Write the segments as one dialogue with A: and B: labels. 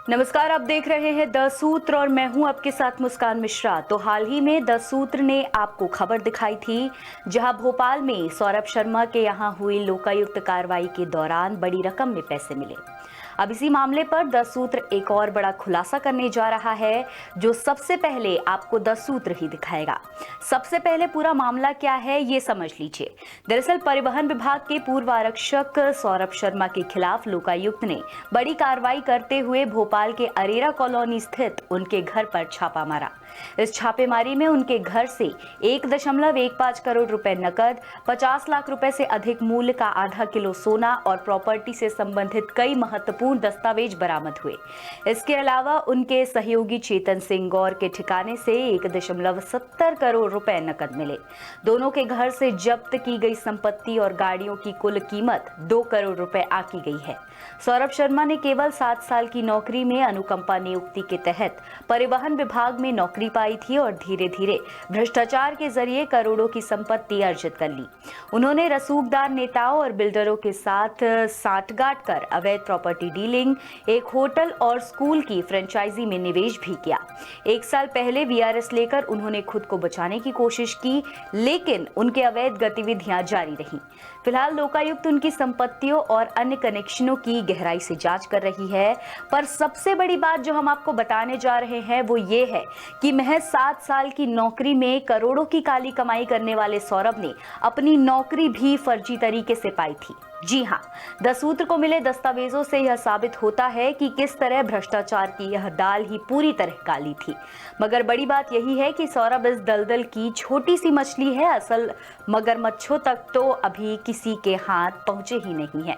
A: नमस्कार, आप देख रहे हैं द सूत्र और मैं हूं आपके साथ मुस्कान मिश्रा। तो हाल ही में द सूत्र ने आपको खबर दिखाई थी जहां भोपाल में सौरभ शर्मा के यहां हुई लोकायुक्त कार्रवाई के दौरान बड़ी रकम में पैसे मिले। अब इसी मामले पर द सूत्र एक और बड़ा खुलासा करने जा रहा है जो सबसे पहले आपको द सूत्र ही दिखाएगा। सबसे पहले पूरा मामला क्या है ये समझ लीजिए। दरअसल परिवहन विभाग के पूर्व आरक्षक सौरभ शर्मा के खिलाफ लोकायुक्त ने बड़ी कार्रवाई करते हुए भोपाल के अरेरा कॉलोनी स्थित उनके घर पर छापा मारा। इस छापेमारी में उनके घर से 1.15 करोड़ रुपए नकद, 50 लाख रुपए से अधिक मूल्य का आधा किलो सोना और प्रॉपर्टी से संबंधित कई महत्वपूर्ण दस्तावेज बरामद हुए। इसके अलावा उनके सहयोगी चेतन सिंह गौर के ठिकाने से 1.70 करोड़ रुपए नकद मिले। दोनों के घर से जब्त की गई संपत्ति और गाड़ियों की कुल कीमत 2 करोड़ रुपए आकी गई है। सौरभ शर्मा ने केवल 7 साल की नौकरी में अनुकंपा नियुक्ति के तहत परिवहन विभाग में नौकरी पाई थी और धीरे धीरे भ्रष्टाचार के जरिए करोड़ों की संपत्ति अर्जित कर ली। उन्होंने रसूखदार नेताओं और बिल्डरों के साथ सांठगांठ कर अवैध प्रॉपर्टी डीलिंग, एक होटल और स्कूल की फ्रेंचाइजी में निवेश भी किया। 1 साल पहले वीआरएस लेकर उन्होंने खुद को बचाने की कोशिश की, लेकिन उनके अवैध गतिविधियां जारी रहीं। फिलहाल लोकायुक्त उनकी संपत्तियों और अन्य कनेक्शनों की गहराई से जांच कर रही है। पर सबसे बड़ी बात जो हम आपको बताने जा रहे हैं वो ये है कि महज 7 साल की नौकरी में करोड़ों की काली कमाई करने वाले सौरभ ने अपनी नौकरी भी फर्जी तरीके से पाई थी। जी हां, द सूत्र को मिले दस्तावेजों से यह साबित होता है कि किस तरह भ्रष्टाचार की यह दाल ही पूरी तरह काली थी। मगर बड़ी बात यही है कि सौरभ इस दलदल की छोटी सी मछली है। असल मगरमच्छों तक तो अभी किसी के हाथ पहुंचे ही नहीं है।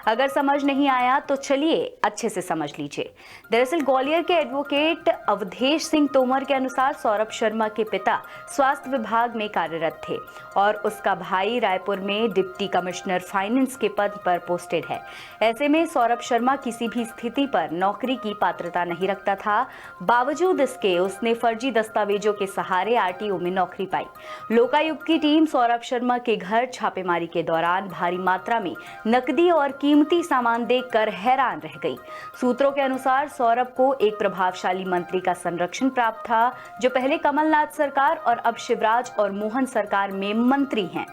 A: अगर समझ नहीं आया तो चलिए अच्छे से समझ लीजिए। दरअसल ग्वालियर के एडवोकेट अवधेश सिंह तोमर के अनुसार सौरभ शर्मा के पिता स्वास्थ्य विभाग में कार्यरत थे और उसका भाई रायपुर में डिप्टी कमिश्नर फाइनेंस के पद पर पोस्टेड है। ऐसे में सौरभ शर्मा किसी भी स्थिति पर नौकरी की पात्रता नहीं रखता था। बावजूद इसके उसने फर्जी दस्तावेजों के सहारे आरटीओ में नौकरी पाई। लोकायुक्त की टीम सौरभ शर्मा के घर छापेमारी के दौरान भारी मात्रा में नकदी और कीमती सामान देखकर हैरान रह गई। सूत्रों के अनुसार सौरभ को एक प्रभावशाली मंत्री का संरक्षण प्राप्त था जो पहले कमलनाथ सरकार और अब शिवराज और मोहन सरकार में मंत्री हैं।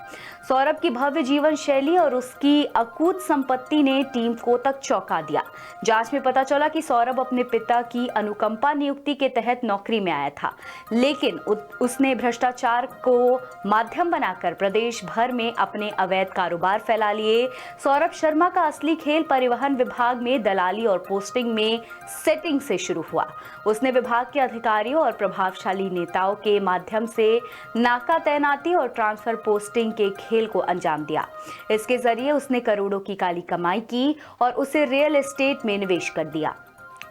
A: सौरभ की भव्य जीवन शैली और उसकी अकूत संपत्ति ने टीम को तक चौंका दिया। जांच में पता चला कि सौरभ अपने पिता की अनुकंपा नियुक्ति के तहत नौकरी में आया था, लेकिन उसने भ्रष्टाचार को माध्यम बनाकर प्रदेश भर में अपने अवैध कारोबार फैला लिए। सौरभ शर्मा का असली खेल परिवहन विभाग में दलाली और पोस्टिंग में सेटिंग से शुरू हुआ। उसने विभाग के अधिकारियों और प्रभावशाली नेताओं के माध्यम से नाका तैनाती और ट्रांसफर पोस्टिंग के खेल को अंजाम दिया। इसके जरिए उसने करोड़ों की काली कमाई की और उसे रियल एस्टेट में निवेश कर दिया।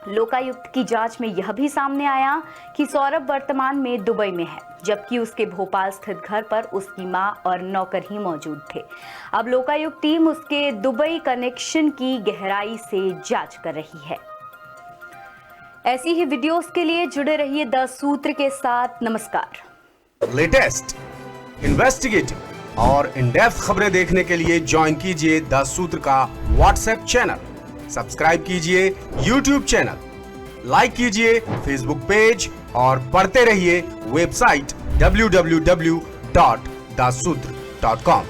A: लोकायुक्त की जांच में यह भी सामने आया कि सौरभ वर्तमान में दुबई में है, जबकि उसके भोपाल स्थित घर पर उसकी मां और नौकर ही मौजूद थे। अब लोकायुक्त टीम उसके दुबई कनेक्शन की गहराई से जांच कर रही है। ऐसी ही वीडियोस के लिए जुड़े रहिए द सूत्र के साथ। नमस्कार।
B: लेटेस्ट, इन्वेस्टिगेटिव और इन डेप्थ खबरें देखने के लिए ज्वाइन कीजिए द सूत्र का व्हाट्सएप चैनल, सब्सक्राइब कीजिए यूट्यूब चैनल, लाइक कीजिए फेसबुक पेज और पढ़ते रहिए वेबसाइट www.daसूत्र.com।